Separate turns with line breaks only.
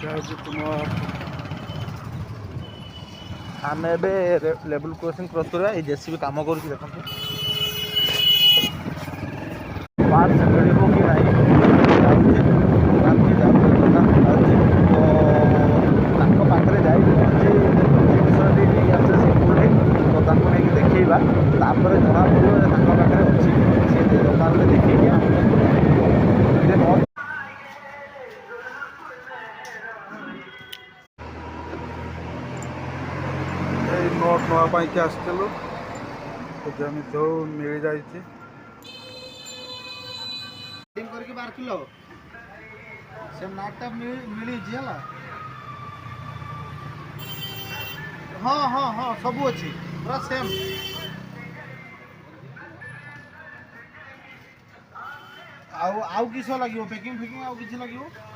तुम आम level crossing cross करवा जेसीबी कम कर देखो पार्ट रेडी हो कि नहीं पाखे जा जिनस तो नहीं देखा जना पड़े अच्छी देखिए नोट नापी आसलु जमी जो मिल जाए से नाटा मिली हाँ हाँ हाँ सब अच्छी पूरा सेम आउ किस लगे पैकिंग फिकिंग आउ किसी लगे